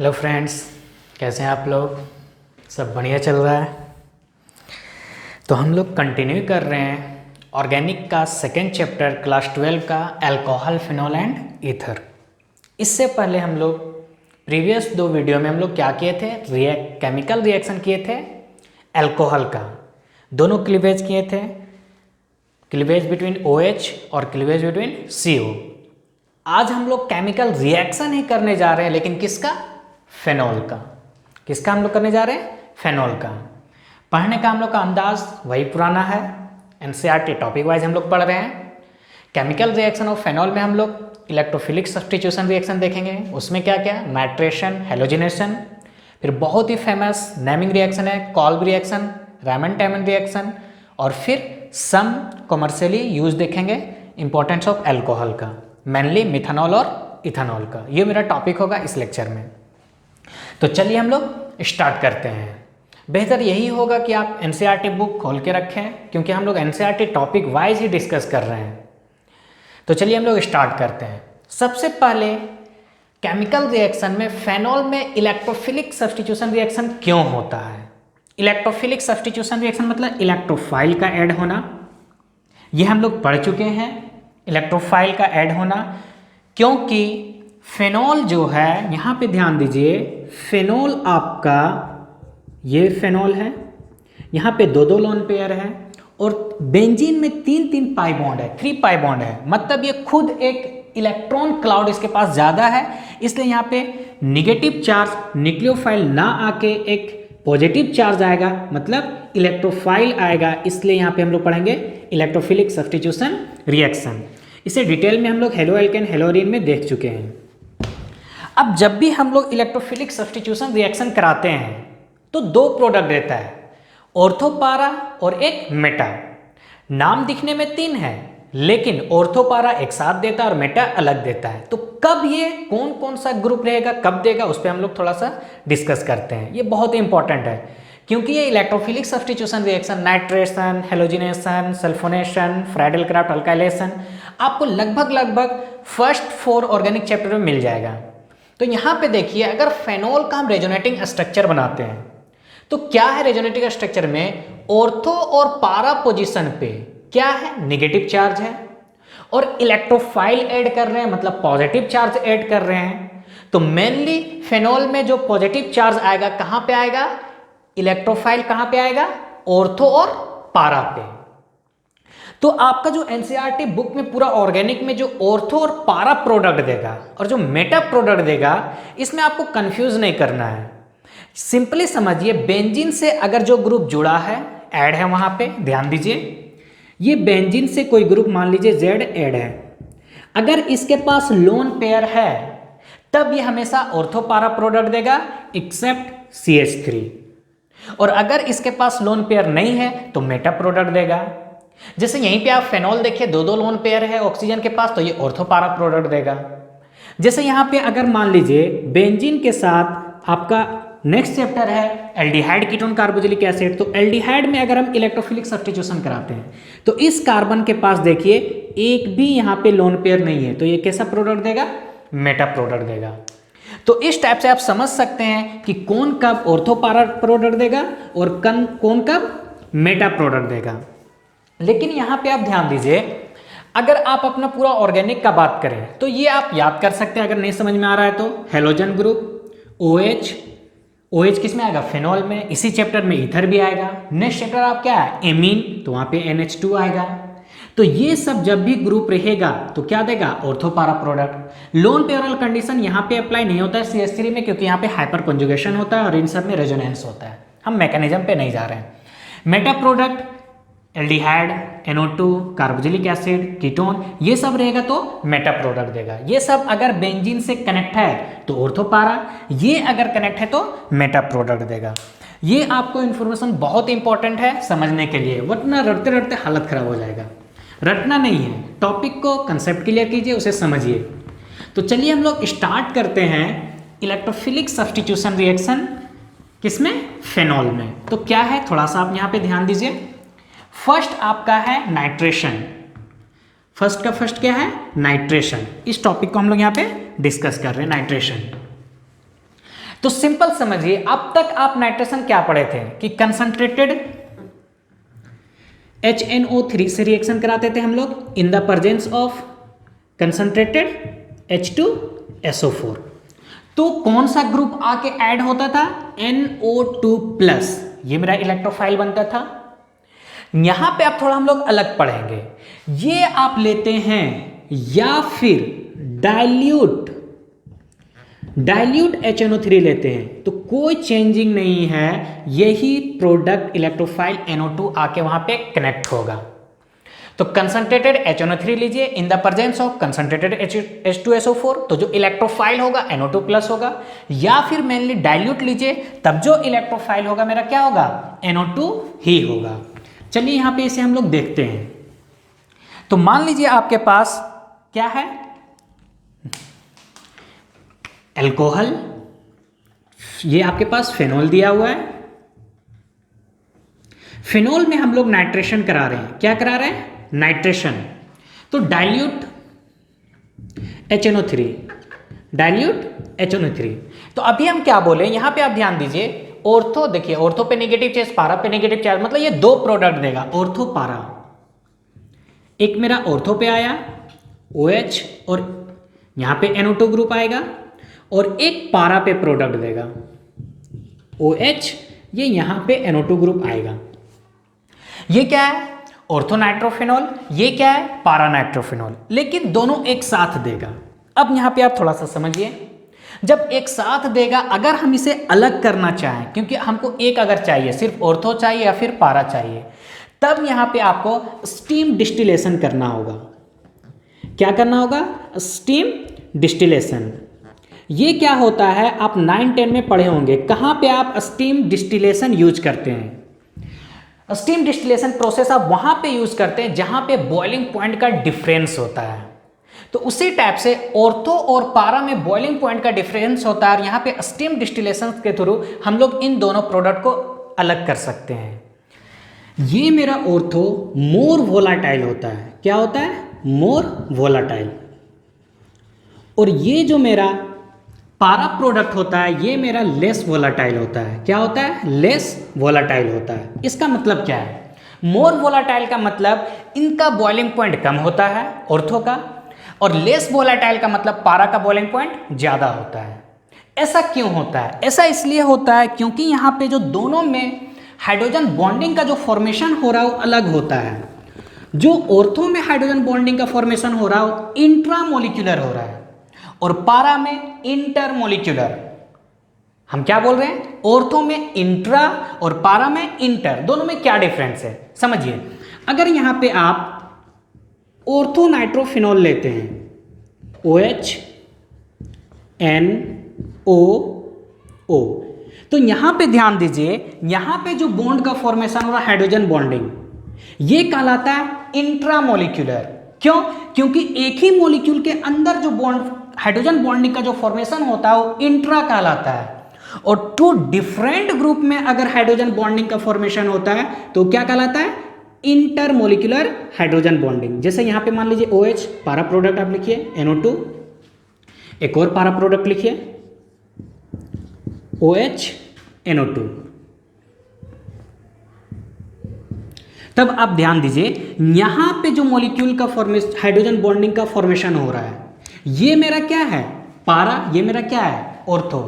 Hello friends, कैसे हैं आप लोग? सब बढ़िया चल रहा है। तो हम लोग कंटिन्यू कर रहे हैं ऑर्गेनिक का सेकेंड चैप्टर क्लास 12 का अल्कोहल, फिनॉल एंड ईथर। इससे पहले हम लोग प्रीवियस 2 वीडियो में हम लोग क्या किए थे? केमिकल रिएक्शन किए थे अल्कोहल का, दोनों क्लीवेज किए थे, क्लीवेज बिटवीन OH और क्लीवेज बिटवीन CO। आज हम लोग केमिकल रिएक्शन ही करने जा रहे हैं, लेकिन किसका? फेनॉल का। किसका हम लोग करने जा रहे हैं? फेनॉल का। पढ़ने का हम लोग का अंदाज वही पुराना है, NCERT टॉपिक वाइज हम लोग पढ़ रहे हैं। केमिकल रिएक्शन ऑफ फेनॉल में हम लोग इलेक्ट्रोफिलिक सब्स्टिट्यूशन रिएक्शन देखेंगे। उसमें क्या क्या? नाइट्रेशन, हेलोजिनेशन, फिर बहुत ही फेमस नेमिंग रिएक्शन है कॉल्ब रिएक्शन, रामन-टैमन रिएक्शन, और फिर सम कॉमर्शियली यूज देखेंगे इंपॉर्टेंस ऑफ अल्कोहल का, मेनली मिथानॉल और इथानॉल का। ये मेरा टॉपिक होगा इस लेक्चर में। तो चलिए हम लोग स्टार्ट करते हैं। बेहतर यही होगा कि आप NCERT बुक खोल के रखें, क्योंकि हम लोग NCERT टॉपिक वाइज ही डिस्कस कर रहे हैं। तो चलिए हम लोग स्टार्ट करते हैं। सबसे पहले केमिकल रिएक्शन में फेनॉल में इलेक्ट्रोफिलिक सब्स्टिट्यूशन रिएक्शन क्यों होता है? इलेक्ट्रोफिलिक सब्स्टिट्यूशन रिएक्शन मतलब इलेक्ट्रोफाइल का ऐड होना। ये हम लोग पढ़ चुके हैं, इलेक्ट्रोफाइल का ऐड होना। क्योंकि फेनॉल जो है, यहाँ पे ध्यान दीजिए, फेनॉल आपका ये फेनॉल है, यहाँ पे 2 लोन पेयर है, और बेंजीन में 3 पाई बॉन्ड है, 3 पाई बॉन्ड है। मतलब ये खुद एक इलेक्ट्रॉन क्लाउड इसके पास ज़्यादा है, इसलिए यहाँ पे निगेटिव चार्ज न्यूक्लियोफाइल ना आके एक पॉजिटिव चार्ज आएगा, मतलब इलेक्ट्रोफाइल आएगा। इसलिए यहाँ पे हम लोग पढ़ेंगे इलेक्ट्रोफिलिक सब्स्टिट्यूशन रिएक्शन। इसे डिटेल में हम लोग हेलो एल्केन हेलोरीन में देख चुके हैं। अब जब भी हम लोग इलेक्ट्रोफिलिक सब्स्टिट्यूशन रिएक्शन कराते हैं तो 2 प्रोडक्ट देता है, ऑर्थोपारा और एक मेटा। नाम दिखने में 3 है, लेकिन ऑर्थोपारा एक साथ देता है और मेटा अलग देता है। तो कब ये कौन कौन सा ग्रुप रहेगा, कब देगा, उस पर हम लोग थोड़ा सा डिस्कस करते हैं। ये बहुत ही इंपॉर्टेंट है, क्योंकि ये electrophilic substitution reaction, nitration, halogenation, sulphonation, Friedl-craft alkylation आपको लगभग फर्स्ट 4 ऑर्गेनिक चैप्टर में मिल जाएगा। तो यहाँ पे देखिए, अगर फेनॉल का हम रेजोनेटिंग स्ट्रक्चर बनाते हैं तो क्या है रेजोनेटिंग स्ट्रक्चर में? ऑर्थो और पारा पोजीशन पे क्या है? नेगेटिव चार्ज है, और इलेक्ट्रोफाइल ऐड कर रहे हैं, मतलब पॉजिटिव चार्ज ऐड कर रहे हैं। तो मेनली फेनॉल में जो पॉजिटिव चार्ज आएगा कहाँ पे आएगा? इलेक्ट्रोफाइल कहाँ पे आएगा? ऑर्थो और पारा पे। तो आपका जो NCERT बुक में पूरा ऑर्गेनिक में जो ऑर्थो और पारा प्रोडक्ट देगा और जो मेटा प्रोडक्ट देगा, इसमें आपको कंफ्यूज नहीं करना है। सिंपली समझिए, बेंजीन से अगर जो ग्रुप जुड़ा है, ऐड है, वहां पे ध्यान दीजिए, ये बेंजीन से कोई ग्रुप मान लीजिए Z ऐड है, अगर इसके पास लोन पेयर है तब ये हमेशा ऑर्थो पारा प्रोडक्ट देगा एक्सेप्ट CH3, और अगर इसके पास लोन पेयर नहीं है तो मेटा प्रोडक्ट देगा। जैसे यहीं पे आप फेनॉल देखिए, 2 लोन पेयर है ऑक्सीजन के पास, तो ये ऑर्थोपारा प्रोडक्ट देगा। जैसे यहाँ पे अगर मान लीजिए बेंजीन के साथ आपका नेक्स्ट चैप्टर है एल्डिहाइड कीटोन कार्बोक्सिलिक एसिड, तो एल्डिहाइड में अगर हम इलेक्ट्रोफिलिक सब्स्टिट्यूशन कराते हैं तो इस कार्बन के पास देखिए एक भी यहाँ पे लोन पेयर नहीं है, तो ये कैसा प्रोडक्ट देगा? मेटा प्रोडक्ट देगा। तो इस टाइप से आप समझ सकते हैं कि कौन कब ऑर्थोपारा प्रोडक्ट देगा और कौन कब मेटा प्रोडक्ट देगा। लेकिन यहाँ पे आप ध्यान दीजिए, अगर आप अपना पूरा ऑर्गेनिक का बात करें तो ये आप याद कर सकते हैं। अगर नहीं समझ में आ रहा है तो हेलोजन ग्रुप, OH किस में आएगा? फेनॉल में। इसी चैप्टर में ईथर भी आएगा। नेक्स्ट चैप्टर आप क्या है? एमीन, तो वहाँ पे NH2 आएगा। तो ये सब जब भी ग्रुप रहेगा तो क्या देगा? ऑर्थोपारा प्रोडक्ट। लोन पेयरल कंडीशन यहाँ पे अप्लाई नहीं होता है CH3 में, क्योंकि यहाँ पे हाइपर कॉन्जुगेशन होता है और इन सब में रेजोनेंस होता है। हम मैकेनिज्म पे नहीं जा रहे हैं। Meta product aldehyde, NO2, carboxylic acid, ketone, ये सब रहेगा तो मेटा प्रोडक्ट देगा। ये सब अगर बेंजीन से कनेक्ट है तो ऑर्थोपारा, ये अगर कनेक्ट है तो मेटा प्रोडक्ट देगा। ये आपको इन्फॉर्मेशन बहुत इंपॉर्टेंट है समझने के लिए, वरना रटते रटते हालत खराब हो जाएगा। रटना नहीं है, टॉपिक को कंसेप्ट क्लियर कीजिए, उसे समझिए। तो चलिए हम लोग स्टार्ट करते हैं इलेक्ट्रोफिलिक सब्स्टिट्यूशन रिएक्शन, किसमें? फेनॉल में। तो क्या है, थोड़ा सा आप यहाँ पे ध्यान दीजिए। फर्स्ट आपका है नाइट्रेशन। फर्स्ट क्या है? नाइट्रेशन। इस टॉपिक को हम लोग यहाँ पे डिस्कस कर रहे हैं, नाइट्रेशन। तो सिंपल समझिए, अब तक आप नाइट्रेशन क्या पढ़े थे कि कंसंट्रेटेड HNO3 से रिएक्शन कराते थे हम लोग in the presence of concentrated H2SO4। तो कौन सा ग्रुप आके ऐड होता था? NO2+, ये मेरा इलेक्ट्रोफाइल बनता था। यहां पे आप थोड़ा हम लोग अलग पढ़ेंगे, ये आप लेते हैं या फिर डाइल्यूट HNO3 लेते हैं, तो कोई चेंजिंग नहीं है, यही प्रोडक्ट इलेक्ट्रोफाइल NO2 आके वहां पे कनेक्ट होगा। तो कंसंट्रेटेड HNO3 लीजिए in the presence of concentrated H2SO4, तो जो इलेक्ट्रोफाइल होगा NO2+ होगा, या फिर मेनली डाइल्यूट लीजिए, तब जो इलेक्ट्रोफाइल होगा मेरा क्या होगा? NO2 ही होगा। चलिए यहां पे इसे हम लोग देखते हैं। तो मान लीजिए आपके पास क्या है? अल्कोहल, ये आपके पास फेनॉल दिया हुआ है। फेनॉल में हम लोग नाइट्रेशन करा रहे हैं। क्या करा रहे हैं? नाइट्रेशन। तो डाइल्यूट HNO3, डाइल्यूट HNO3। तो अभी हम क्या बोले, यहां पे आप ध्यान दीजिए, ऑर्थो देखिए, ऑर्थो पे नेगेटिव चार्ज, पारा पे नेगेटिव चार्ज, मतलब ये दो प्रोडक्ट देगा, ऑर्थो पारा। एक मेरा ऑर्थो पे आया OH और यहां पे NO2 ग्रुप आएगा, और एक पारा पे प्रोडक्ट देगा OH, ये यहां पे NO2 ग्रुप आएगा। ये क्या है? Ortho nitrophenol. ये क्या है? पारा नाइट्रोफिनॉल। लेकिन दोनों एक साथ देगा। अब यहां पे आप थोड़ा सा समझिए, जब एक साथ देगा, अगर हम इसे अलग करना चाहें, क्योंकि हमको एक अगर चाहिए, सिर्फ ऑर्थो चाहिए या फिर पारा चाहिए, तब यहां पे आपको स्टीम डिस्टिलेशन करना होगा। क्या करना होगा? Steam distillation. ये क्या होता है? आप 9-10 में पढ़े होंगे, कहां पे आप स्टीम डिस्टिलेशन यूज करते हैं। स्टीम डिस्टिलेशन प्रोसेस आप वहां पे यूज करते हैं जहां पे बॉइलिंग पॉइंट का डिफरेंस होता है। तो उसी टाइप से ऑर्थो और पारा में बॉइलिंग पॉइंट का डिफरेंस होता है, और यहाँ पे स्टीम डिस्टिलेशन के थ्रू हम लोग इन दोनों प्रोडक्ट को अलग कर सकते हैं। ये मेरा ऑर्थो मोर वोलाटाइल होता है। क्या होता है? More volatile. और ये जो मेरा पारा प्रोडक्ट होता है, ये मेरा लेस वोलाटाइल होता है। क्या होता है? लेस वोलाटाइल होता है। इसका मतलब क्या है? मोर वोलाटाइल का मतलब इनका बॉइलिंग पॉइंट कम होता है ऑर्थो का, और लेस वोलाटाइल का मतलब पारा का बॉइलिंग पॉइंट ज्यादा होता है। ऐसा क्यों होता है? ऐसा इसलिए होता है क्योंकि यहाँ पे जो दोनों में हाइड्रोजन बॉन्डिंग का जो फॉर्मेशन हो रहा है वो अलग होता है। जो ऑर्थो में हाइड्रोजन बॉन्डिंग का फॉर्मेशन हो रहा है वो इंट्रामोलिक्यूलर हो रहा है, और पारा में इंटरमोलिक्यूलर। हम क्या बोल रहे हैं? ऑर्थो में इंट्रा और पारा में इंटर। दोनों में क्या डिफरेंस है समझिए। अगर यहां पे आप ऑर्थो नाइट्रोफिनॉल लेते हैं, OH NO, तो यहां पे ध्यान दीजिए, यहां पे जो बॉन्ड का फॉर्मेशन हो रहा है हाइड्रोजन बॉन्डिंग, ये कहलाता है इंट्रामोलिक्यूलर। क्यों? क्योंकि एक ही मॉलिक्यूल के अंदर जो बॉन्ड हाइड्रोजन बॉन्डिंग का जो फॉर्मेशन होता है वो इंट्रा कहलाता है, और टू डिफरेंट ग्रुप में अगर हाइड्रोजन बॉन्डिंग का फॉर्मेशन होता है तो क्या कहलाता है? Intermolecular hydrogen bonding. जैसे यहां पे मान लीजिए OH पारा प्रोडक्ट आप लिखिए, NO2, एक और पारा प्रोडक्ट लिखिए OH NO2। तब आप ध्यान दीजिए, यहां पे जो मॉलिक्यूल का फॉर्मेशन हाइड्रोजन बॉन्डिंग का फॉर्मेशन हो रहा है, ये मेरा क्या है? पारा। ये मेरा क्या है? ऑर्थो।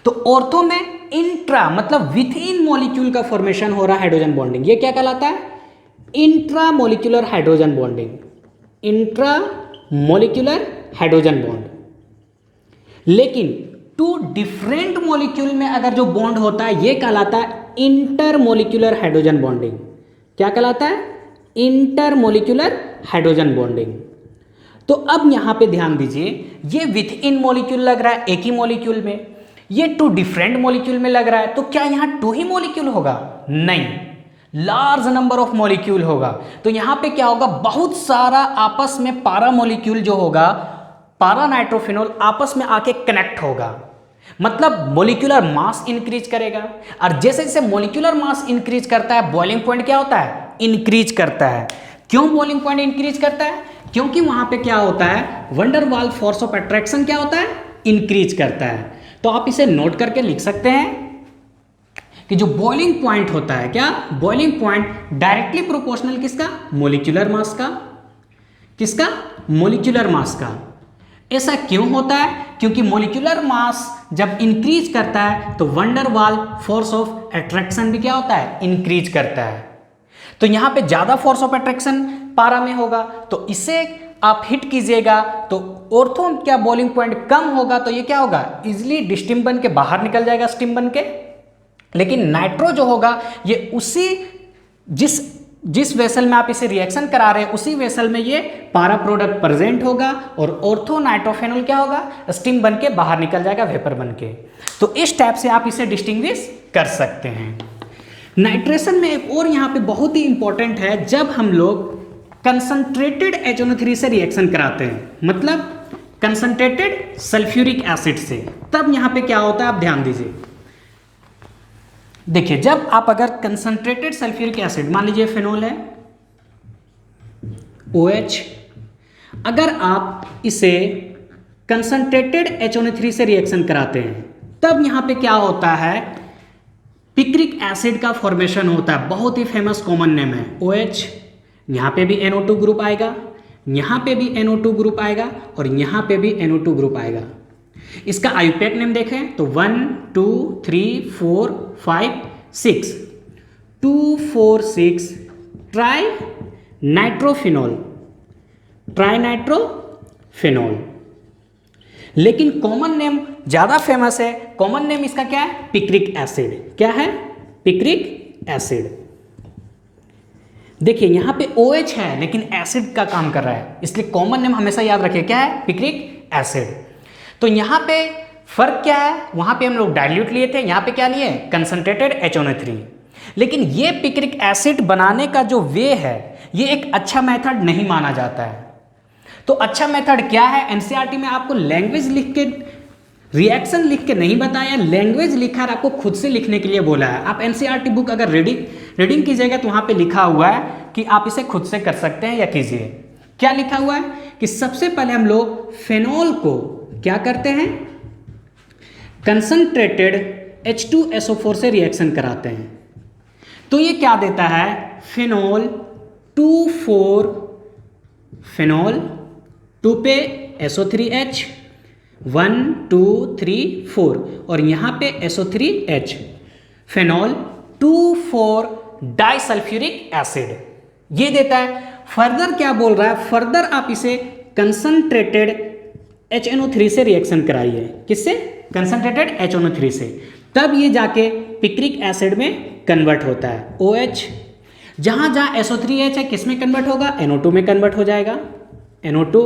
तो ऑर्थो में इंट्रा मतलब विथ इन मॉलिक्यूल का फॉर्मेशन हो रहा है हाइड्रोजन बॉन्डिंग, ये क्या कहलाता है? Intra molecular hydrogen bonding. Intra molecular hydrogen bond. लेकिन टू डिफरेंट मॉलिक्यूल में अगर जो बॉन्ड होता है ये कहलाता है इंटर मॉलिक्यूलर हाइड्रोजन बॉन्डिंग। क्या कहलाता है? Inter molecular hydrogen bonding. तो अब यहां पे ध्यान दीजिए, ये विथ इन मॉलिक्यूल लग रहा है एक ही मॉलिक्यूल में, ये टू डिफरेंट मॉलिक्यूल में लग रहा है, तो क्या यहां टू ही मॉलिक्यूल होगा? नहीं, लार्ज नंबर ऑफ मॉलिक्यूल होगा। तो यहां पे क्या होगा? बहुत सारा आपस में पारा मॉलिक्यूल जो होगा, पारा नाइट्रोफिनॉल आपस में आके कनेक्ट होगा, मतलब मॉलिक्यूलर मास इंक्रीज करेगा। और जैसे जैसे मॉलिक्यूलर मास इंक्रीज करता है, बॉइलिंग पॉइंट क्या होता है? इंक्रीज करता है। क्यों बॉइलिंग पॉइंट इंक्रीज करता है? क्योंकि वहां पे क्या होता है? वंडर वाल फोर्स ऑफ अट्रैक्शन क्या होता है? इंक्रीज करता है। तो आप इसे नोट करके लिख सकते हैं कि जो बॉइलिंग पॉइंट होता है, क्या बॉइलिंग पॉइंट डायरेक्टली प्रोपोर्शनल किसका, मोलिकुलर मास का, किसका, मोलिकुलर मास का। ऐसा क्यों होता है, क्योंकि मोलिकुलर मास जब इंक्रीज करता है तो वंडर वाल फोर्स ऑफ अट्रैक्शन भी क्या होता है, इंक्रीज करता है। तो यहां पे ज्यादा फोर्स ऑफ अट्रैक्शन पारा में होगा, तो इसे आप हिट कीजिएगा तो ऑर्थो क्या बॉइलिंग पॉइंट कम होगा, तो ये क्या होगा, इजिली डिस्टिम बन के बाहर निकल जाएगा स्टीम बन के। लेकिन नाइट्रो जो होगा ये उसी जिस वेसल में आप इसे रिएक्शन करा रहे हैं उसी वेसल में ये पारा प्रोडक्ट प्रेजेंट होगा और ऑर्थो नाइट्रोफेनॉल क्या होगा, स्टीम बन के बाहर निकल जाएगा वेपर बन के। तो इस टाइप से आप इसे डिस्टिंग्विश कर सकते हैं। नाइट्रेशन में एक और यहाँ पे बहुत ही इंपॉर्टेंट है, जब हम लोग कंसंट्रेटेड HNO3 से रिएक्शन कराते हैं, मतलब कंसंट्रेटेड सल्फ्यूरिक एसिड से, तब यहाँ पे क्या होता है आप ध्यान दीजिए। देखिए जब आप अगर कंसंट्रेटेड सल्फ्यूरिक एसिड, मान लीजिए फेनॉल है OH, अगर आप इसे कंसंट्रेटेड HNO3 से रिएक्शन कराते हैं तब यहां पे क्या होता है, पिक्रिक एसिड का फॉर्मेशन होता है। बहुत ही फेमस कॉमन नेम है OH। यहां पे भी NO2 ग्रुप आएगा, यहां पे भी NO2 ग्रुप आएगा और यहां पे भी NO2 ग्रुप आएगा। इसका आयुपैक नेम देखें तो 1 2 3 4 5 6 2 4 6 ट्राई नाइट्रोफिनॉल, ट्राई नाइट्रोफिनॉल। लेकिन कॉमन नेम ज्यादा फेमस है, कॉमन नेम इसका क्या है, पिक्रिक एसिड। क्या है, पिक्रिक एसिड। देखिए यहां पे OH है लेकिन एसिड का काम कर रहा है, इसलिए कॉमन नेम हमेशा याद रखिए, क्या है, पिक्रिक एसिड। तो यहां पे फर्क क्या है, वहां पे हम लोग डाइल्यूट लिए थे, यहां पे क्या लिए, कंसंट्रेटेड HNO3। लेकिन ये पिक्रिक एसिड बनाने का जो वे है ये एक अच्छा मेथड नहीं माना जाता है। तो अच्छा मेथड क्या है, एनसीईआरटी में आपको लैंग्वेज लिख के, रिएक्शन लिख के नहीं बताया, लैंग्वेज लिखा है, आपको खुद से लिखने के लिए बोला है। आप एनसीईआरटी बुक अगर रीडिंग कीजिएगा तो वहां पे लिखा हुआ है कि आप इसे खुद से कर सकते हैं या कीजिए। क्या लिखा हुआ है कि सबसे पहले हम लोग फेनॉल को क्या करते हैं, कंसंट्रेटेड H2SO4 से रिएक्शन कराते हैं। तो ये क्या देता है, फेनॉल 2,4 फेनॉल, 2 पे SO3H 1 2 3 4 और यहां पे SO3H, फेनॉल 2,4 डाइसल्फ्यूरिक एसिड ये देता है। फर्दर क्या बोल रहा है, फर्दर आप इसे कंसंट्रेटेड HNO3 से रिएक्शन कराइए, किससे, कंसंट्रेटेड HNO3 से, तब ये जाके पिक्रिक एसिड में कन्वर्ट होता है। OH जहां जहां SO3H है किस में कन्वर्ट होगा, NO2 में कन्वर्ट हो जाएगा, NO2,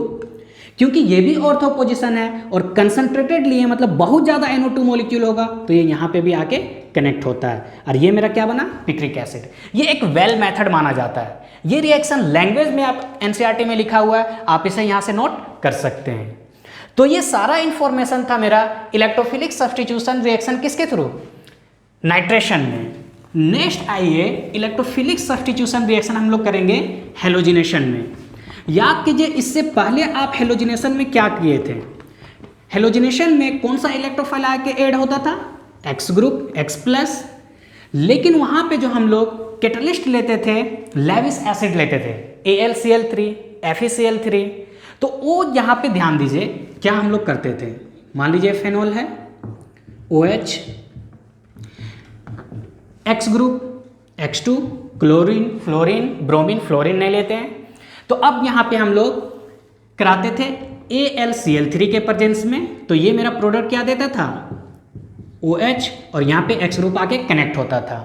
क्योंकि ये भी ऑर्थो पोजीशन है और कंसंट्रेटेड लिए मतलब बहुत ज़्यादा NO2 मॉलिक्यूल होगा तो ये यहाँ पे भी आके कनेक्ट होता है और ये मेरा क्या बना, पिक्रिक एसिड। ये एक वेल मेथड माना जाता है। ये रिएक्शन लैंग्वेज में आप एनसीईआरटी में लिखा हुआ है, आप इसे यहाँ से नोट कर सकते हैं। तो ये सारा इंफॉर्मेशन था मेरा इलेक्ट्रोफिलिक सब्स्टिट्यूशन रिएक्शन किसके थ्रू, नाइट्रेशन में। नेक्स्ट आइए इलेक्ट्रोफिलिक सब्स्टिट्यूशन रिएक्शन हम लोग करेंगे हेलोजिनेशन में। याद कीजिए इससे पहले आप हेलोजिनेशन में क्या किए थे, हेलोजिनेशन में कौन सा इलेक्ट्रोफाइल आके ऐड होता था, X ग्रुप X+, लेकिन वहां पे जो हम लोग कैटलिस्ट लेते थे, लेविस एसिड लेते थे, AlCl3 FeCl3। तो वो यहाँ पे ध्यान दीजिए क्या हम लोग करते थे, मान लीजिए फेनॉल है OH, X group X2, chlorine fluorine bromine, fluorine नहीं लेते हैं। तो अब यहाँ पे हम लोग कराते थे AlCl3 के प्रेजेंस में, तो ये मेरा प्रोडक्ट क्या देता था, OH, और यहाँ पे X ग्रुप आके कनेक्ट होता था।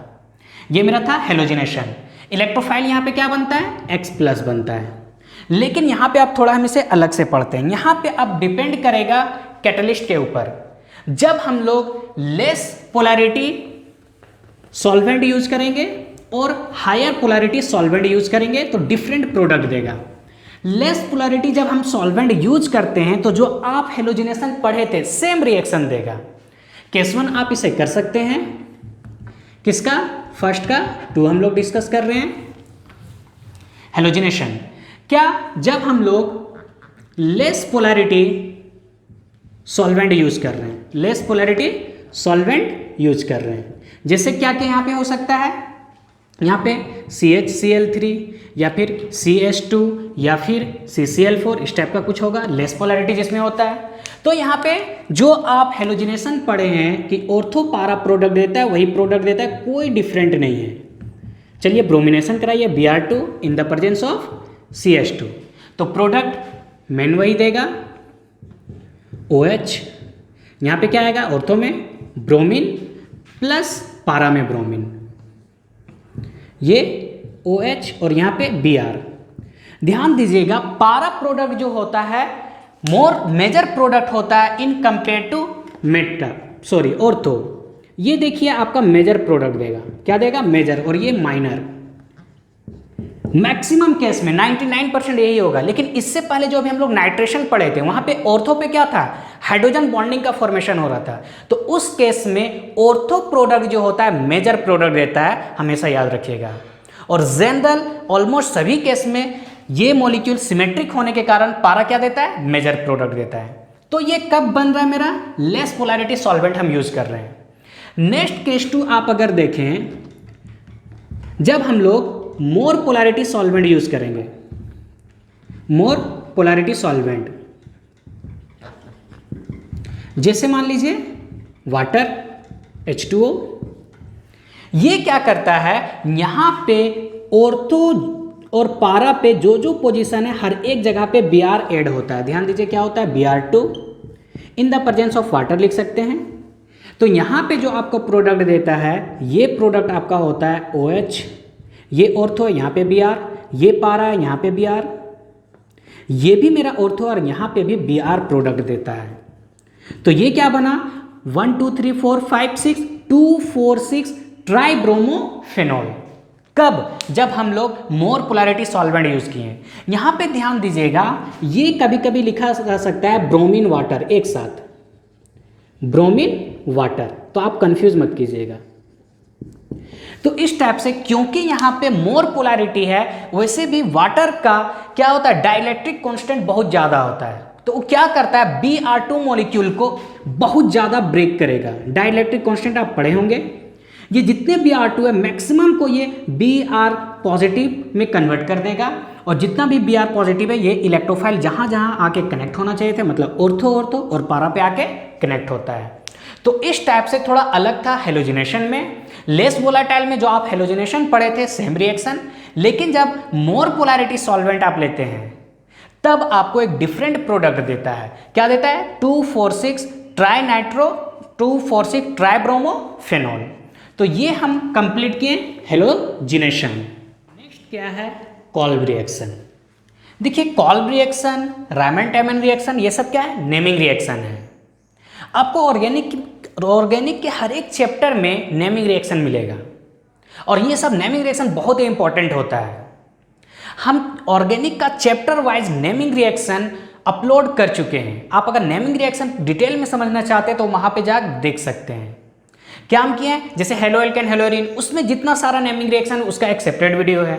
ये मेरा था हेलोजिनेशन। इलेक्ट्रोफाइल यहाँ पे क्या बनता है, X+ बनता है। लेकिन यहाँ पे आप थोड़ा हम इसे अलग से पढ़ते हैं। यहाँ पे अब डिपेंड करेगा कैटलिस्ट के ऊपर। जब हम लोग लेस पोलैरिटी सॉल्वेंट यूज करेंगे और हायर पोलैरिटी सॉल्वेंट यूज करेंगे तो डिफरेंट प्रोडक्ट देगा। लेस पोलैरिटी जब हम सॉल्वेंट यूज करते हैं तो जो आप हेलोजिनेशन पढ़े थे सेम रिएक्शन देगा। केस 1 आप इसे कर सकते हैं, किसका, फर्स्ट का 2 हम लोग डिस्कस कर रहे हैं। हेलोजिनेशन क्या, जब हम लोग लेस पोलैरिटी सॉल्वेंट यूज कर रहे हैं, लेस पोलैरिटी सॉल्वेंट यूज कर रहे हैं। जैसे क्या क्या यहाँ पे हो सकता है, यहाँ पे CHCl3 या फिर CH2 या फिर CCl4 इस टाइप का कुछ होगा, लेस पोलैरिटी जिसमें होता है। तो यहाँ पे जो आप हेलोजिनेशन पढ़े हैं कि ऑर्थो पारा प्रोडक्ट देता है वही प्रोडक्ट देता है, कोई डिफरेंट नहीं है। चलिए ब्रोमिनेशन कराइए Br2 in the presence of CH2, तो प्रोडक्ट मेन वही देगा OH, यहाँ पे क्या आएगा ऑर्थो में ब्रोमीन प्लस पारा में ब्रोमीन, ये OH और यहाँ पे Br। ध्यान दीजिएगा पारा प्रोडक्ट जो होता है मोर मेजर प्रोडक्ट होता है इन कंपेयर टू ऑर्थो। ये देखिए आपका मेजर प्रोडक्ट देगा, क्या देगा मेजर, और ये माइनर। मैक्सिमम केस में 99% यही होगा। लेकिन इससे पहले जो अभी हम लोग नाइट्रेशन पढ़े थे वहां पे ऑर्थो पे क्या था, हाइड्रोजन बॉन्डिंग का फॉर्मेशन हो रहा था। तो उस केस में ऑर्थो प्रोडक्ट जो होता है मेजर प्रोडक्ट देता है, हमेशा याद रखिएगा। और जनरल ऑलमोस्ट सभी केस में ये मॉलिक्यूल सिमेट्रिक होने के कारण पारा क्या देता है, मेजर प्रोडक्ट देता है। तो ये कब बन रहा है मेरा, लेस पोलैरिटी सॉल्वेंट हम यूज कर रहे हैं। नेक्स्ट केस 2 आप अगर देखें, जब हम लोग मोर पोलैरिटी सॉल्वेंट यूज करेंगे, मोर पोलैरिटी सॉल्वेंट, जैसे मान लीजिए वाटर H2O, ये क्या करता है, यहां पे ऑर्थो और पारा पे जो जो पोजीशन है हर एक जगह पे Br ऐड होता है। ध्यान दीजिए क्या होता है, Br2 in the presence of water लिख सकते हैं। तो यहां पे जो आपको प्रोडक्ट देता है, ये प्रोडक्ट आपका होता है OH, ये ऑर्थो है यहाँ पे Br, ये पारा है यहाँ पे Br, ये भी मेरा ऑर्थो और यहाँ पे भी Br प्रोडक्ट देता है। तो ये क्या बना, 1 2 3 4 5 6 2 4 6 ट्राइब्रोमोफेनॉल। कब, जब हम लोग मोर पोलैरिटी सॉल्वेंट यूज किए। यहां पे ध्यान दीजिएगा, ये कभी कभी लिखा जा सकता है ब्रोमीन वाटर एक साथ, ब्रोमीन वाटर, तो आप कंफ्यूज मत कीजिएगा। तो इस टाइप से, क्योंकि यहां पे मोर पोलैरिटी है, वैसे भी वाटर का क्या होता है, डाइलेक्ट्रिक कांस्टेंट बहुत ज्यादा होता है। तो वो क्या करता है, Br2 मॉलिक्यूल को बहुत ज्यादा ब्रेक करेगा। डाइलेक्ट्रिक कांस्टेंट आप पढ़े होंगे, ये जितने Br2 है मैक्सिमम को ये Br पॉजिटिव में कन्वर्ट कर देगा, और जितना भी Br पॉजिटिव है ये इलेक्ट्रोफाइल जहां जहां आके कनेक्ट होना चाहिए थे, मतलब ऑर्थो और पारा पे आके कनेक्ट होता है। तो इस टाइप से थोड़ा अलग था हेलोजिनेशन में। लेस वोलाटाइल में जो आप हेलोजिनेशन पढ़े थे सेम रिएक्शन, लेकिन जब मोर पोलैरिटी सॉल्वेंट आप लेते हैं तब आपको एक डिफरेंट प्रोडक्ट देता है। क्या देता है, 2,4,6 ट्राई नाइट्रो 2,4,6 ट्राइब्रोमोफेनॉल। तो ये हम कंप्लीट किए हेलोजिनेशन। नेक्स्ट क्या है, कॉल्ब रिएक्शन। देखिए कॉल्ब रिएक्शन, रायमंड-टैमन रिएक्शन, ये सब क्या है, नेमिंग रिएक्शन है। आपको ऑर्गेनिक के हर एक चैप्टर में नेमिंग रिएक्शन मिलेगा, और ये सब नेमिंग रिएक्शन बहुत ही इंपॉर्टेंट होता है। हम ऑर्गेनिक का chapter wise naming reaction upload कर चुके हैं। आप अगर नेमिंग रिएक्शन डिटेल में समझना चाहते हैं तो वहां पे जा देख सकते हैं। क्या हम किए हैं, जैसे हेलो एल्केन हेलोरीन, उसमें जितना सारा नेमिंग रिएक्शन उसका एक सेपरेट वीडियो है।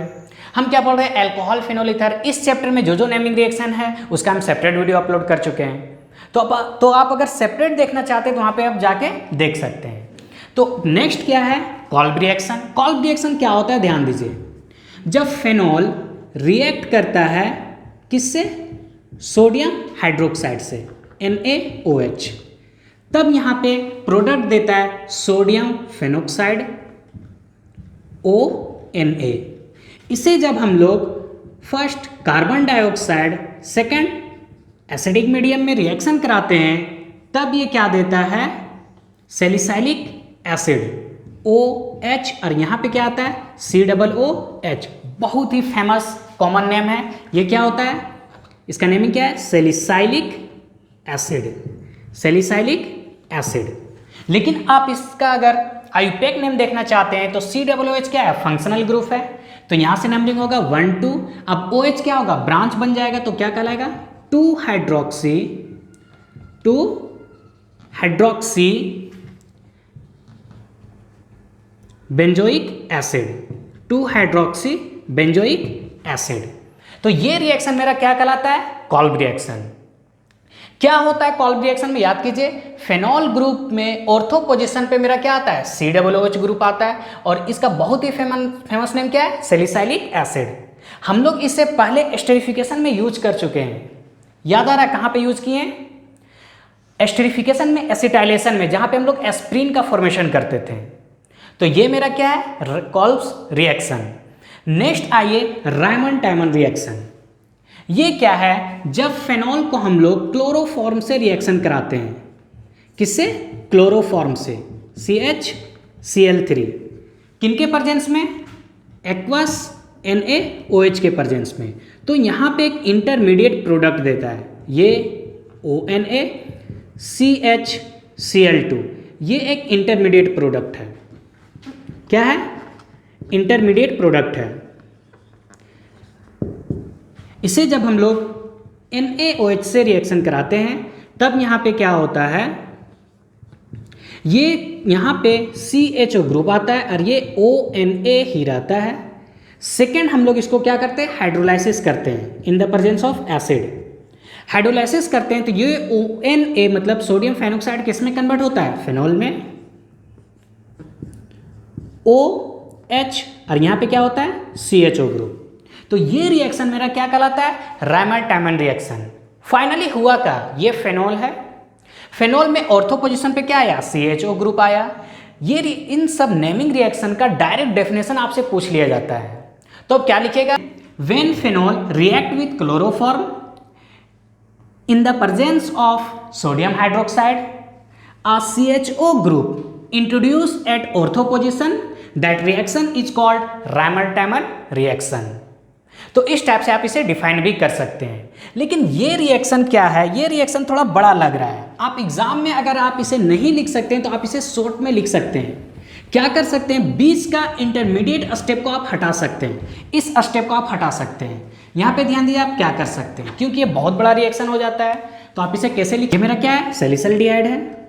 हम क्या पढ़ रहे हैं, अल्कोहल फेनोल ईथर, इस चैप्टर में जो जो नेमिंग रिएक्शन है उसका हम सेपरेट वीडियो अपलोड कर चुके हैं। तो आप अगर सेपरेट देखना चाहते हैं तो वहां पे आप जाके देख सकते हैं। तो नेक्स्ट क्या है, कॉल्ब रिएक्शन। कॉल्ब रिएक्शन क्या होता है, ध्यान दीजिए, जब फेनॉल रिएक्ट करता है किससे, सोडियम हाइड्रोक्साइड से, NaOH, तब यहां पे प्रोडक्ट देता है सोडियम फेनोक्साइड ONa। इसे जब हम लोग first carbon dioxide second acidic medium में रिएक्शन कराते हैं, तब ये क्या देता है, सैलिसाइलिक एसिड OH, और यहाँ पे क्या आता है, COOH। बहुत ही फेमस कॉमन नेम है। ये क्या होता है, इसका नेमिंग क्या है, सैलिसाइलिक एसिड, सैलिसाइलिक एसिड। लेकिन आप इसका अगर आईयूपैक नेम देखना चाहते हैं तो COOH क्या है, फंक्शनल ग्रुप है, तो यहां से नंबरिंग होगा 1 2। अब OH क्या होगा, ब्रांच बन जाएगा, तो क्या कहलाएगा, 2 hydroxy benzoic acid, 2 hydroxy benzoic acid. तो ये रिएक्शन मेरा क्या कहलाता है, कॉल्ब रिएक्शन। क्या होता है कॉल्ब रिएक्शन में, याद कीजिए, फेनॉल ग्रुप में ऑर्थो पोजीशन पे मेरा क्या आता है, COOH ग्रुप आता है, और इसका बहुत ही फेमस नेम क्या है, सैलिसाइलिक एसिड। हम लोग इससे पहले एस्टरिफिकेशन में यूज कर चुके हैं, याद आ रहा है कहाँ पे यूज किए हैं, एस्टरिफिकेशन में, एसिटाइलेशन में, जहाँ पे हम लोग एस्प्रिन का फॉर्मेशन करते थे। तो ये मेरा क्या है, कॉल्ब्स रिएक्शन। नेक्स्ट आइए रायमंड टाइमन रिएक्शन। ये क्या है, जब फेनॉल को हम लोग क्लोरोफॉर्म से रिएक्शन कराते हैं, किससे, क्लोरोफॉर्म से, CHCl3, किनके प्रेजेंस में, एक्वस NaOH के प्रेजेंस में। तो यहाँ पे एक इंटरमीडिएट प्रोडक्ट देता है, ये ONaCHCl2, ये एक इंटरमीडिएट प्रोडक्ट है। क्या है, इंटरमीडिएट प्रोडक्ट है। इसे जब हम लोग NaOH से रिएक्शन कराते हैं तब यहाँ पे क्या होता है, ये यहाँ पे CHO ग्रुप आता है और ये ONa ही रहता है। सेकेंड हम लोग इसको क्या करते हैं, हाइड्रोलाइसिस करते हैं in the presence of acid. Hydrolysis करते हैं तो ये ONa मतलब सोडियम फेनोक्साइड किस में कन्वर्ट होता है, फेनॉल में, OH, और यहाँ पे क्या होता है, CHO ग्रुप। तो ये रिएक्शन मेरा क्या कहलाता है, रायमंड टाइमन रिएक्शन। फाइनली हुआ क्या, ये फेनॉल है, फेनॉल में ऑर्थो पोजीशन पे क्या आया, CHO ग्रुप आया। ये इन सब नेमिंग रिएक्शन का डायरेक्ट डेफिनेशन आपसे पूछ लिया जाता है, तो अब क्या लिखेगा, when phenol react with chloroform in the presence of sodium hydroxide, a CHO group introduced at ortho position, that reaction is called Raymond-Taman reaction। तो इस टाइप से आप इसे डिफाइन भी कर सकते हैं। लेकिन ये रिएक्शन क्या है, ये रिएक्शन थोड़ा बड़ा लग रहा है। आप एग्जाम में अगर आप इसे नहीं लिख सकते हैं तो आप इसे शॉर्ट में लिख सकते हैं। क्या कर सकते हैं, बीच का इंटरमीडिएट स्टेप को आप हटा सकते हैं, इस स्टेप को आप हटा सकते हैं। यहाँ पे ध्यान दीजिए आप क्या कर सकते हैं, क्योंकि ये बहुत बड़ा रिएक्शन हो जाता है। तो आप इसे कैसे लिखिए, मेरा क्या है, सैलिसल्डिहाइड है।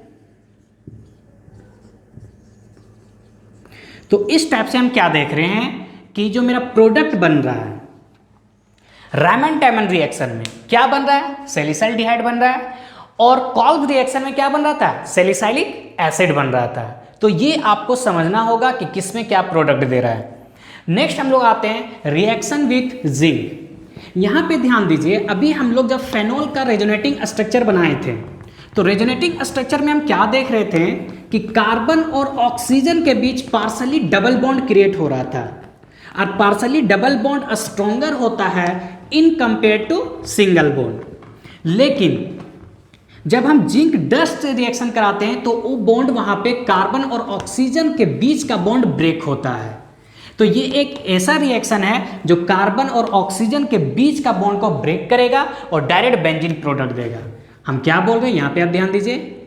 तो इस टाइप से हम क्या देख रहे हैं कि जो मेरा प्रोडक्ट बन रहा है रायमंड-टाइमन रिएक्शन में क्या बन रहा है, सैलिसल्डिहाइड बन रहा है, और कॉल्ब रिएक्शन में क्या बन रहा था, सैलिसाइलिक एसिड बन रहा था। तो ये आपको समझना होगा कि किस में क्या प्रोडक्ट दे रहा है। नेक्स्ट हम लोग आते हैं रिएक्शन विथ जिंक। यहाँ पे ध्यान दीजिए, अभी हम लोग जब फेनॉल का रेजोनेटिंग स्ट्रक्चर बनाए थे तो रेजोनेटिंग स्ट्रक्चर में हम क्या देख रहे थे कि कार्बन और ऑक्सीजन के बीच पार्शली डबल बॉन्ड क्रिएट हो रहा था, और पार्शली डबल बॉन्ड स्ट्रॉन्गर होता है in compare to single bond. लेकिन जब हम जिंक डस्ट से रिएक्शन कराते हैं तो वो बॉन्ड वहां पे कार्बन और ऑक्सीजन के बीच का बॉन्ड ब्रेक होता है। तो ये एक ऐसा रिएक्शन है जो कार्बन और ऑक्सीजन के बीच का बॉन्ड को ब्रेक करेगा और डायरेक्ट बेंजीन प्रोडक्ट देगा। हम क्या बोल रहे हैं यहाँ पे आप ध्यान दीजिए,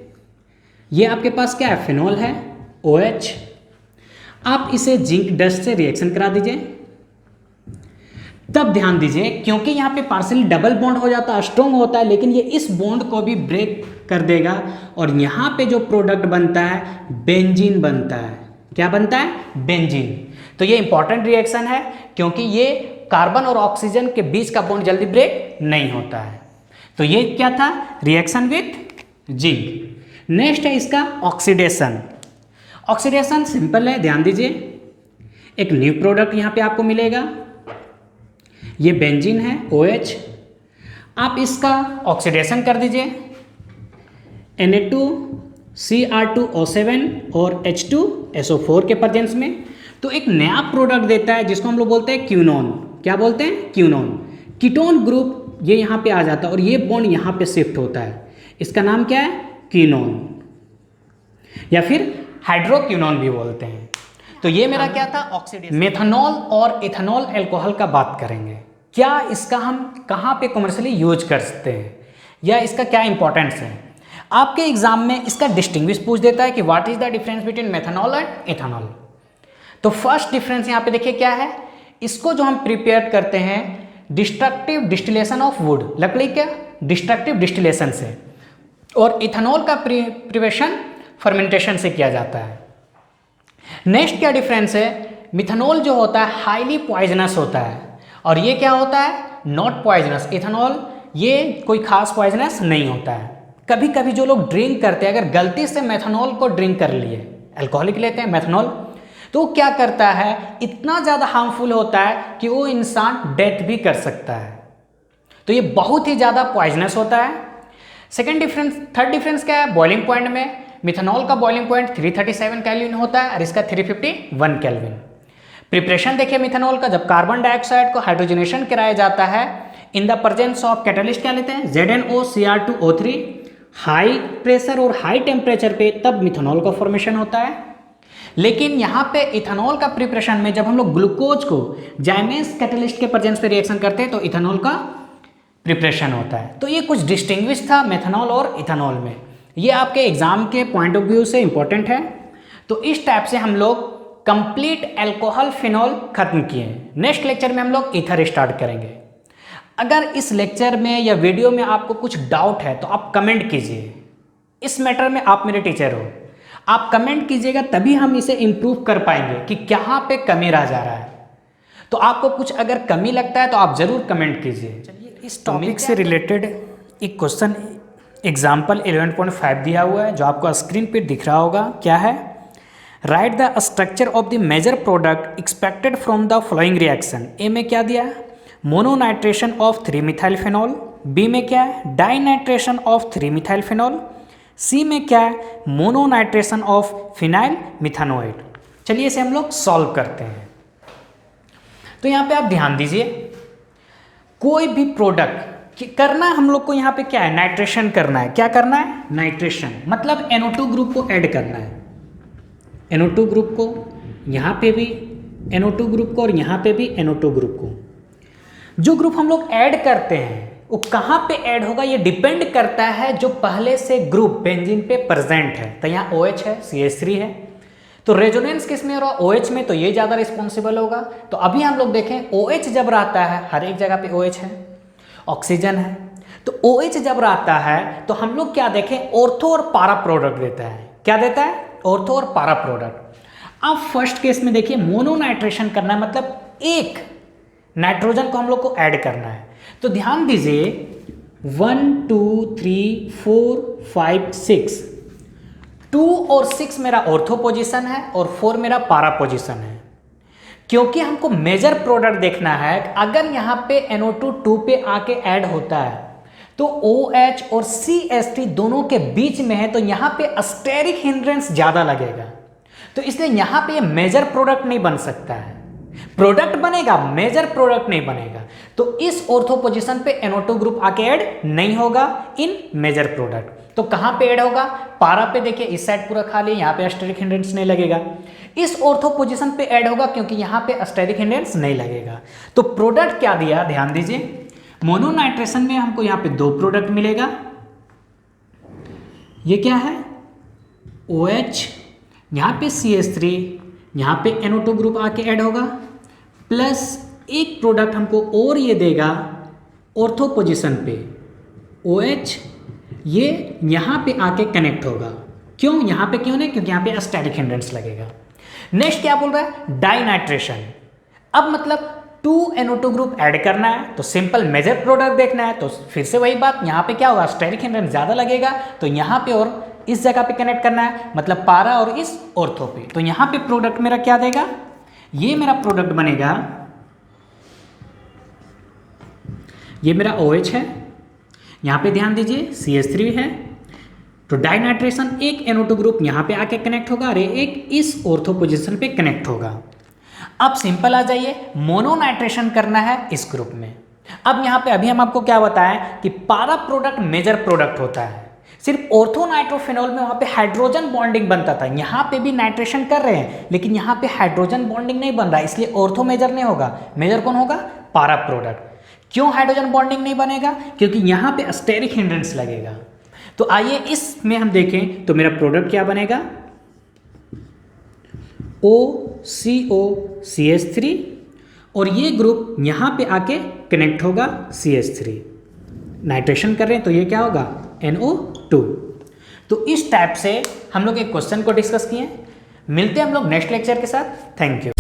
ये आपके पास क्या है, फेनॉल है, OH। आप इसे जिंक डस्ट से रिएक्शन करा दीजिए, तब ध्यान दीजिए क्योंकि यहाँ पे पार्शियली डबल बॉन्ड हो जाता है, स्ट्रॉन्ग होता है, लेकिन ये इस बॉन्ड को भी ब्रेक कर देगा और यहाँ पे जो प्रोडक्ट बनता है बेंजीन बनता है। क्या बनता है, बेंजीन। तो ये इंपॉर्टेंट रिएक्शन है क्योंकि ये कार्बन और ऑक्सीजन के बीच का बॉन्ड जल्दी ब्रेक नहीं होता है। तो ये क्या था, रिएक्शन विथ जिंक। नेक्स्ट है इसका ऑक्सीडेशन। ऑक्सीडेशन सिंपल है, ध्यान दीजिए, एक न्यू प्रोडक्ट यहाँ पे आपको मिलेगा, ये बेंजीन है OH। आप इसका ऑक्सीडेशन कर दीजिए Na2Cr2O7 और H2SO4 के प्रेजेंस में, तो एक नया प्रोडक्ट देता है जिसको हम लोग बोलते हैं क्यूनोन। क्या बोलते हैं, क्यूनोन। कीटोन ग्रुप ये यहाँ पे आ जाता है और ये बॉन्ड यहाँ पे शिफ्ट होता है, इसका नाम क्या है, कीनोन, या फिर हाइड्रोक्यूनोन भी बोलते हैं। तो ये मेरा क्या था, ऑक्सीडेशन। मेथनॉल और इथेनॉल अल्कोहल का बात करेंगे, क्या इसका हम कहाँ पे कमर्शियली यूज कर सकते हैं या इसका क्या इंपॉर्टेंस है। आपके एग्जाम में इसका डिस्टिंग्विश पूछ देता है कि what is the difference between methanol and ethanol. तो फर्स्ट डिफरेंस यहाँ पे देखिए क्या है, इसको जो हम प्रिपेयर करते हैं डिस्ट्रक्टिव डिस्टिलेशन ऑफ वुड, लकड़ी के डिस्ट्रक्टिव डिस्टिलेशन से, और इथेनॉल का प्रिपरेशन फर्मेंटेशन से किया जाता है। नेक्स्ट क्या डिफरेंस है, मिथेनॉल जो होता है हाईली पॉइजनस होता है और ये क्या होता है, नॉट पॉइजनस। इथेनॉल ये कोई खास पॉइजनस नहीं होता है। कभी कभी जो लोग ड्रिंक करते हैं, अगर गलती से मेथनॉल को ड्रिंक कर लिए, अल्कोहलिक लेते हैं मेथनॉल, तो वो क्या करता है, इतना ज़्यादा हार्मफुल होता है कि वो इंसान डेथ भी कर सकता है। तो ये बहुत ही ज़्यादा पॉइजनस होता है। थर्ड डिफरेंस क्या है, बॉइलिंग पॉइंट में मिथनॉल का बॉइलिंग पॉइंट 337 केल्विन होता है और इसका 351 केल्विन। प्रिपरेशन देखिए मिथनॉल का, जब कार्बन डाइऑक्साइड को हाइड्रोजनेशन कराया जाता है in the presence of catalyst क्या लेते हैं, ZnOCr2O3, हाई प्रेशर और हाई टेम्परेचर पे तब मिथनॉल का फॉर्मेशन होता है। लेकिन यहाँ पे इथेनॉल का प्रिपरेशन में जब हम लोग ग्लूकोज को जाइमेस कैटलिस्ट के प्रेजेंस पे रिएक्शन करते हैं तो इथेनॉल का प्रिपरेशन होता है। तो ये कुछ डिस्टिंग्विश था मेथनॉल और इथेनॉल में, ये आपके एग्जाम के पॉइंट ऑफ व्यू से इंपॉर्टेंट है। तो इस टाइप से हम लोग कंप्लीट अल्कोहल फिनॉल खत्म किए। नेक्स्ट लेक्चर में हम लोग ईथर स्टार्ट करेंगे। अगर इस लेक्चर में या वीडियो में आपको कुछ डाउट है तो आप कमेंट कीजिए। इस मैटर में आप मेरे टीचर हो, आप कमेंट कीजिएगा तभी हम इसे इम्प्रूव कर पाएंगे कि कहाँ पे कमी रह जा रहा है। तो आपको कुछ अगर कमी लगता है तो आप ज़रूर कमेंट कीजिए। चलिए इस टॉपिक से रिलेटेड एक क्वेश्चन एग्जाम्पल 11.5 दिया हुआ है जो आपको स्क्रीन पर दिख रहा होगा। क्या है, write the structure of the major product expected from the following reaction. A में क्या दिया है, mononitration of three methyl phenol. B में क्या है, डाइनाइट्रेशन ऑफ 3-मिथाइल फिनॉल। सी में क्या है, मोनोनाइट्रेशन ऑफ फिनाइल मिथानोएट। चलिए इसे हम लोग सॉल्व करते हैं। तो यहाँ पे आप ध्यान दीजिए, कोई भी प्रोडक्ट करना हम लोग को यहाँ पे क्या है, नाइट्रेशन करना है। क्या करना है, नाइट्रेशन, मतलब NO2 ग्रुप को ऐड करना है। NO2 ग्रुप को, यहाँ पे भी NO2 ग्रुप को और यहाँ पे भी NO2 ग्रुप को। जो ग्रुप हम लोग ऐड करते हैं वो कहाँ पे ऐड होगा, ये डिपेंड करता है जो पहले से ग्रुप बेंजीन पे प्रेजेंट है। तो यहाँ OH है, CH3 है, तो रेजोनेंस किस में हो रहा है, OH में, तो ये ज़्यादा रिस्पॉन्सिबल होगा। तो अभी हम लोग देखें OH जब रहता है, हर एक जगह पे OH है, ऑक्सीजन है, तो OH जब रहता है तो हम लोग क्या देखें, ऑर्थो और पारा प्रोडक्ट देता है। क्या देता है, ऑर्थो और पारा प्रोडक्ट। अब फर्स्ट केस में देखिए मोनोनाइट्रेशन करना है, मतलब एक नाइट्रोजन को हम लोग को ऐड करना है। तो ध्यान दीजिए 1 2 3 4 5 6, 2 और 6 मेरा ऑर्थो पोजीशन है और 4 मेरा पारा पोजीशन है। क्योंकि हमको मेजर प्रोडक्ट देखना है, अगर यहाँ पे NO2 2 पे आके ऐड होता है तो OH और CH3 दोनों के बीच में है, तो यहाँ पे स्टेरिक हिंड्रेंस ज़्यादा लगेगा। तो इसलिए यहाँ पे मेजर प्रोडक्ट नहीं बन सकता है। प्रोडक्ट बनेगा, मेजर प्रोडक्ट नहीं बनेगा। तो इस ऑर्थो पोजीशन पे NO2 ग्रुप आके ऐड नहीं होगा इन मेजर प्रोडक्ट। तो कहाँ पे ऐड होगा, पारा पे। देखिए इस साइड पूरा खाली, यहाँ पे स्टेरिक हिंड्रेंस नहीं लगेगा। इस ऑर्थो पोजीशन पे ऐड होगा क्योंकि यहाँ पे स्टेरिक हिंड्रेंस नहीं लगेगा। तो प्रोडक्ट क्या दिया, ध्यान दीजिए, मोनोनाइट्रेशन में हमको यहाँ पे 2 प्रोडक्ट मिलेगा। ये क्या है, OH, यहाँ पे CH3, यहाँ पे NO2 ग्रुप आके ऐड होगा, प्लस एक प्रोडक्ट हमको और ये देगा ऑर्थो पोजीशन पे OH, ये यहाँ पे आके कनेक्ट होगा। क्यों, यहाँ पे क्यों नहीं, क्योंकि यहाँ पे स्टैटिक हिंड्रेंस लगेगा। नेक्स्ट क्या बोल रहा है, डाइनाइट्रेशन। अब मतलब 2 NO2 ग्रुप ऐड करना है तो सिंपल मेजर प्रोडक्ट देखना है, तो फिर से वही बात, यहाँ पे क्या होगा, स्टैटिक हिंड्रेंस ज़्यादा लगेगा, तो यहाँ पे और इस जगह पे कनेक्ट करना है, मतलब पारा और इस ऑर्थो पे। तो यहाँ पे प्रोडक्ट मेरा क्या देगा, ये मेरा प्रोडक्ट बनेगा, ये मेरा OH है, यहाँ पे ध्यान दीजिए CH3 है, तो डाइनाइट्रेशन एक NO2 ग्रुप यहाँ पे आके कनेक्ट होगा और एक इस ऑर्थो पोजीशन पे कनेक्ट होगा। अब सिंपल आ जाइए, मोनोनाइट्रेशन करना है इस ग्रुप में। अब यहाँ पे अभी हम आपको क्या बताएं कि पारा प्रोडक्ट मेजर प्रोडक्ट होता है। सिर्फ ऑर्थो नाइट्रोफिनॉल में वहाँ पे हाइड्रोजन बॉन्डिंग बनता था, यहाँ पे भी नाइट्रेशन कर रहे हैं लेकिन यहाँ पे हाइड्रोजन बॉन्डिंग नहीं बन रहा है, इसलिए ऑर्थो मेजर नहीं होगा। मेजर कौन होगा, पारा प्रोडक्ट। क्यों हाइड्रोजन बॉन्डिंग नहीं बनेगा, क्योंकि यहाँ पे स्टेरिक हिंड्रेंस लगेगा। तो आइए इसमें हम देखें, तो मेरा प्रोडक्ट क्या बनेगा, OCO-CH3 और ये ग्रुप यहाँ पे आके कनेक्ट होगा CH3। नाइट्रेशन कर रहे हैं तो ये क्या होगा, NO2। तो इस टाइप से हम लोग एक क्वेश्चन को डिस्कस किए। मिलते हैं हम लोग नेक्स्ट लेक्चर के साथ। Thank you.